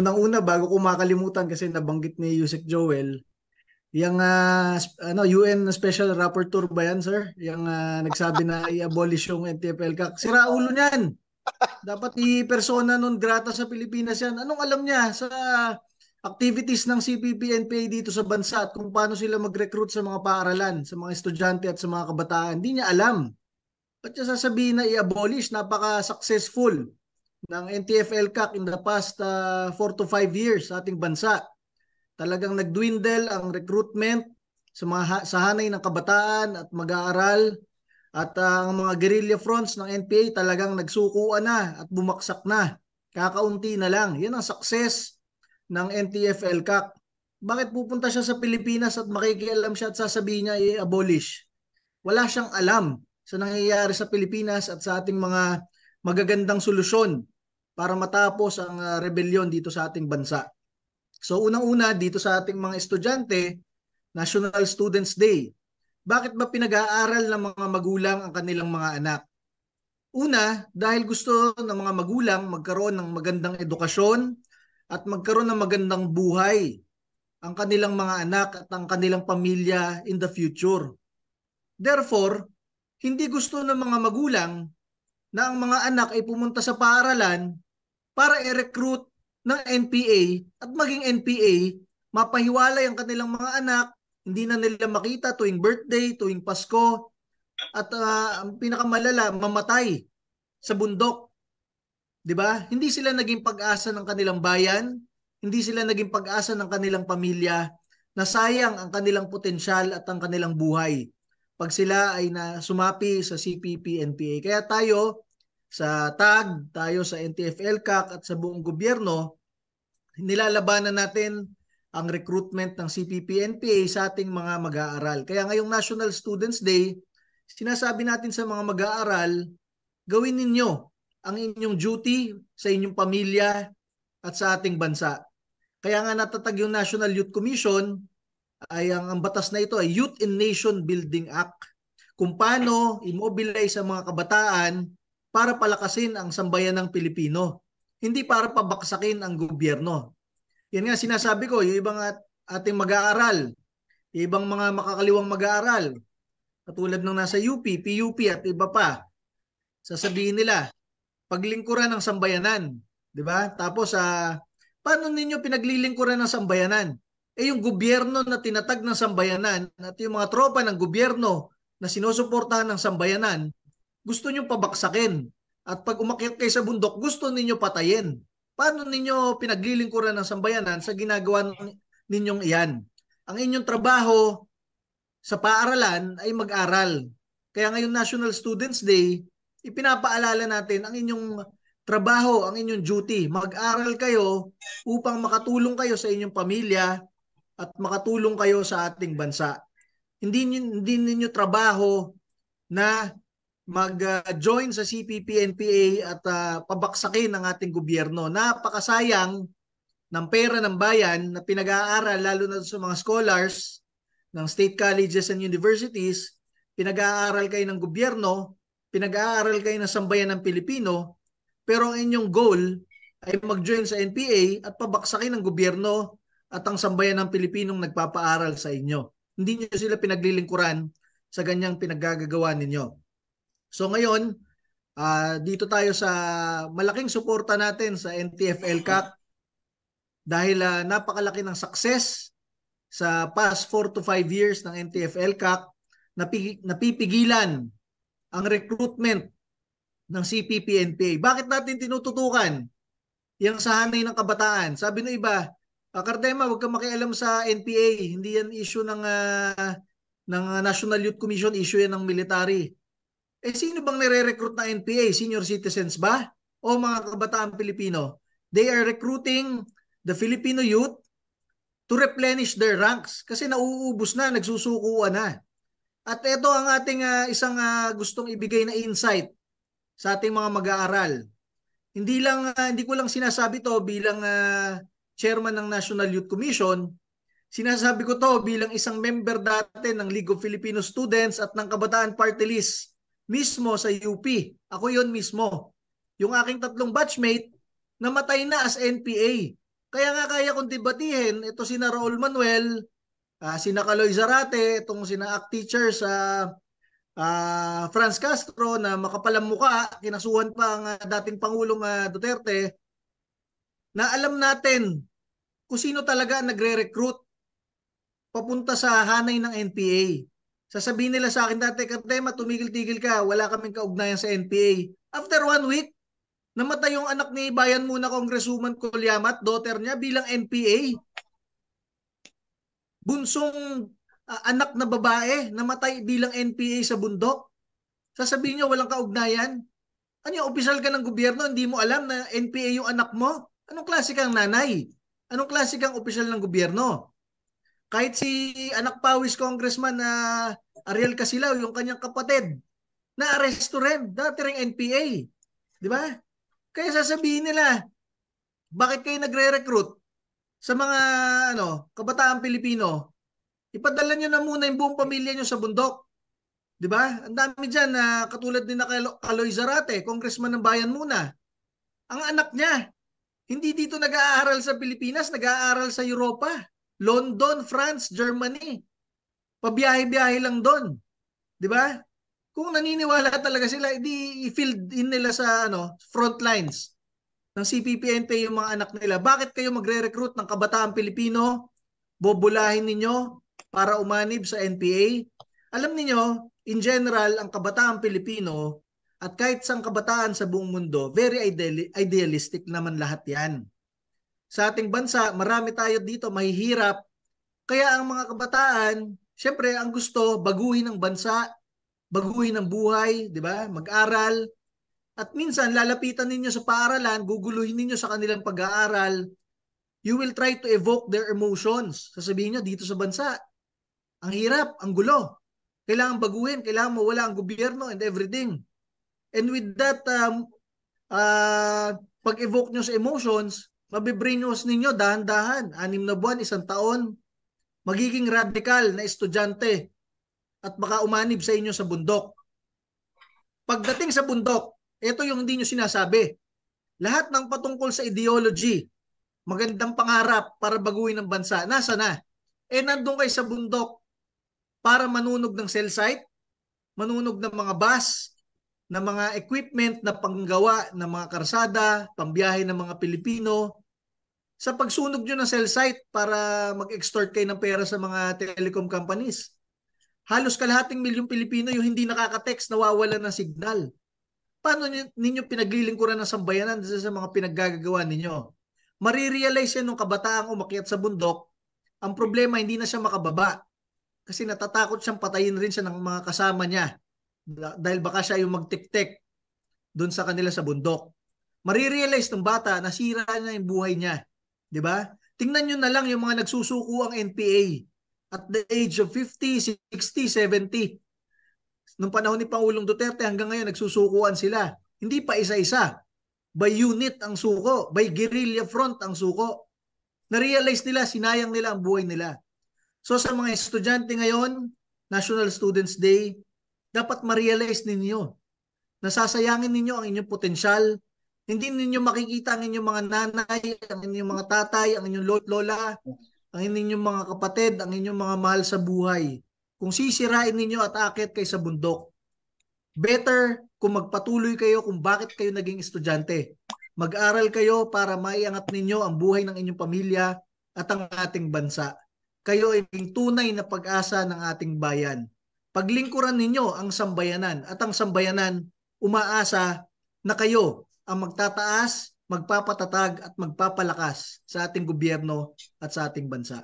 unang-una bago ko makalimutan kasi nabanggit ni Yusek Joel, yung UN Special Rapporteur ba yan, sir? Yung nagsabi na i-abolish yung NTF-ELCAC. Sira ulo niyan. Dapat i-persona non grata sa Pilipinas yan. Anong alam niya sa activities ng CPP-NPA dito sa bansa at kung paano sila mag-recruit sa mga paaralan, sa mga estudyante at sa mga kabataan? Hindi niya alam. Ba't niya sasabihin na i-abolish? Napaka-successful ng NTF-ELCAC in the past 4 to 5 years sa ating bansa. Talagang nagdwindle ang recruitment sa mga sa hanay ng kabataan at mag-aaral at ang mga guerrilla fronts ng NPA talagang nagsukuan na at bumaksak na. Kakaunti na lang. Yan ang success ng NTF-ELCAC. Bakit pupunta siya sa Pilipinas at makikialam siya at sasabihin niya i-abolish? Wala siyang alam sa nangyayari sa Pilipinas at sa ating mga magagandang solusyon para matapos ang rebellion dito sa ating bansa. So unang-una dito sa ating mga estudyante, National Students Day. Bakit ba pinag-aaral ng mga magulang ang kanilang mga anak? Una, dahil gusto ng mga magulang magkaroon ng magandang edukasyon at magkaroon ng magandang buhay ang kanilang mga anak at ang kanilang pamilya in the future. Therefore, hindi gusto ng mga magulang na ang mga anak ay pumunta sa paaralan para i-recruit ng NPA at maging NPA, mapahiwalay ang kanilang mga anak, hindi na nila makita tuwing birthday, tuwing Pasko, at ang pinakamalala, mamatay sa bundok. 'Di ba? Hindi sila naging pag-asa ng kanilang bayan, hindi sila naging pag-asa ng kanilang pamilya, na sayang ang kanilang potensyal at ang kanilang buhay pag sila ay sumapi sa CPP-NPA. Kaya tayo sa TAG, tayo sa NTF-ELCAC at sa buong gobyerno, nilalabanan natin ang recruitment ng CPP-NPA sa ating mga mag-aaral. Kaya ngayong National Students Day, sinasabi natin sa mga mag-aaral, gawin ninyo ang inyong duty sa inyong pamilya at sa ating bansa. Kaya nga natatag yung National Youth Commission, ay ang batas na ito ay Youth in Nation Building Act, kung paano immobilize ang mga kabataan para palakasin ang sambayanang Pilipino, hindi para pabaksakin ang gobyerno. Yan nga sinasabi ko, yung ibang ating mag-aaral, yung ibang mga makakaliwang mag-aaral, katulad ng nasa UP, PUP at iba pa, sasabihin nila, paglingkuran ng sambayanan, di ba? Tapos paano ninyo pinaglilingkuran ng sambayanan? Yung gobyerno na tinatag ng sambayanan at yung mga tropa ng gobyerno na sinusuportahan ng sambayanan, gusto nyo pabaksakin. At pag umakyat kayo sa bundok, gusto ninyo patayin. Paano ninyo pinaglilingkuran ng sambayanan sa ginagawa ninyong iyan? Ang inyong trabaho sa paaralan ay mag-aral. Kaya ngayon National Students Day, ipinapaalala natin ang inyong trabaho, ang inyong duty. Mag-aral kayo upang makatulong kayo sa inyong pamilya at makatulong kayo sa ating bansa. Hindi ninyo trabaho na mag-join sa CPP-NPA at pabaksakin ang ating gobyerno. Napakasayang ng pera ng bayan na pinag-aaral lalo na sa mga scholars ng state colleges and universities, pinag-aaral kayo ng gobyerno, pinag-aaral kayo ng sambayan ng Pilipino, pero ang inyong goal ay mag-join sa NPA at pabaksakin ng gobyerno at ang sambayan ng Pilipinong nagpapaaral sa inyo. Hindi nyo sila pinaglilingkuran sa ganyang pinaggagawa ninyo. So ngayon, dito tayo sa malaking suporta natin sa NTF-ELCAC dahil napakalaki ng success sa past 4 to 5 years ng NTF-ELCAC, napipigilan ang recruitment ng CPP-NPA. Bakit natin tinututukan yung sa hanay ng kabataan? Sabi ng iba, Cardema, huwag kang makialam sa NPA. Hindi yan issue ng National Youth Commission, issue yan ng military. Sino bang nire-recruit ng NPA? Senior citizens ba? O mga kabataan Pilipino? They are recruiting the Filipino youth to replenish their ranks kasi nauubos na, nagsusukuan na. At ito ang ating isang gustong ibigay na insight sa ating mga mag-aaral. Hindi ko lang sinasabi to bilang chairman ng National Youth Commission, sinasabi ko to bilang isang member dati ng League of Filipino Students at ng Kabataan Party List mismo sa UP. Ako yon mismo. Yung aking tatlong batchmate namatay na as NPA Kaya nga kaya kong debatihin, ito sina Raul Manuel, sina Kaloy Zarate, itong sina ACT teacher sa Franz Castro na makapalang muka, kinasuhan pa ang dating Pangulong Duterte, na alam natin kung sino talaga nagre-recruit papunta sa hanay ng NPA. Sasabihin nila sa akin dati, Kartema, tumigil-tigil ka, wala kaming kaugnayan sa NPA. After 1 week, namatay yung anak ni Bayan Muna Congresswoman Colyamat, daughter niya, bilang NPA. Bunsong anak na babae, namatay bilang NPA sa bundok. Sasabihin niyo walang kaugnayan? Ano yung opisyal ka ng gobyerno, hindi mo alam na NPA yung anak mo? Anong klase kang nanay? Anong klase kang opisyal ng gobyerno? Kahit si anak pawis congressman na Ariel Casilaw, yung kanyang kapatid, na-aresto rin, dati ring NPA. Di ba? Kaya sasabihin nila, bakit kayo nagre-recruit sa mga kabataan Pilipino? Ipadala nyo na muna yung buong pamilya nyo sa bundok. Di ba? Ang dami dyan na katulad din na Kaloy Zarate, congressman ng Bayan Muna. Ang anak niya, hindi dito nag-aaral sa Pilipinas, nag-aaral sa Europa. London, France, Germany. Pabiyahe-biyahe lang doon. Di ba? Kung naniniwala talaga sila, i-field in nila sa front lines ng CPP-NPA yung mga anak nila. Bakit kayo magre-recruit ng kabataan Pilipino? Bobulahin ninyo para umanib sa NPA? Alam niyo, in general, ang kabataan Pilipino at kahit sang kabataan sa buong mundo, very idealistic naman lahat yan. Sa ating bansa, marami tayo dito mahihirap. Kaya ang mga kabataan, syempre ang gusto, baguhin ang bansa, baguhin ang buhay, di ba? Mag-aral. At minsan, lalapitan ninyo sa paaralan, guguluhin ninyo sa kanilang pag-aaral. You will try to evoke their emotions. Sasabihin nyo, dito sa bansa, ang hirap, ang gulo. Kailangan baguhin, kailangan mawala ang gobyerno and everything. And with that, pag-evoke nyo sa emotions, mabibrainwash ninyo dahan-dahan, 6 na buwan, 1 taon, magiging radical na estudyante at baka umanib sa inyo sa bundok. Pagdating sa bundok, ito yung hindi nyo sinasabi. Lahat ng patungkol sa ideology, magandang pangarap para baguhin ang bansa, nasa na? Nandun kayo sa bundok para manunog ng cell site, manunog ng mga bus, ng mga equipment na panggawa ng mga karsada, pambiyahe ng mga Pilipino, sa pagsunog nyo ng cell site para mag-extort kayo ng pera sa mga telecom companies. Halos kalahating milyong Pilipino yung hindi nakaka-text, nawawala ng signal. Paano ninyo pinaglilingkuran ng sambayanan sa mga pinaggagawa ninyo? Marirealize yan nung kabataang umakyat sa bundok, ang problema hindi na siya makababa. Kasi natatakot siyang patayin rin siya ng mga kasama niya. Dahil baka siya yung magtik-tik doon sa kanila sa bundok. Marirealize ng bata na sira na yung buhay niya. Di ba? Tingnan nyo na lang yung mga nagsusuko ang NPA at the age of 50, 60, 70. Nung panahon ni Pangulong Duterte hanggang ngayon nagsusukuan sila. Hindi pa isa-isa. By unit ang suko. By guerrilla front ang suko. Na-realize nila, sinayang nila ang buhay nila. So sa mga estudyante ngayon, National Students Day, dapat ma-realize ninyo. Nasasayangin ninyo ang inyong potensyal. Hindi ninyo makikita ang inyong mga nanay, ang inyong mga tatay, ang inyong lola, ang inyong mga kapatid, ang inyong mga mahal sa buhay. Kung sisirain ninyo at aakyat kayo sa bundok, better kung magpatuloy kayo kung bakit kayo naging estudyante. Mag-aral kayo para maiangat ninyo ang buhay ng inyong pamilya at ang ating bansa. Kayo ay tunay na pag-asa ng ating bayan. Paglingkuran ninyo ang sambayanan at ang sambayanan umaasa na kayo ang magtataas, magpapatatag at magpapalakas sa ating gobyerno at sa ating bansa.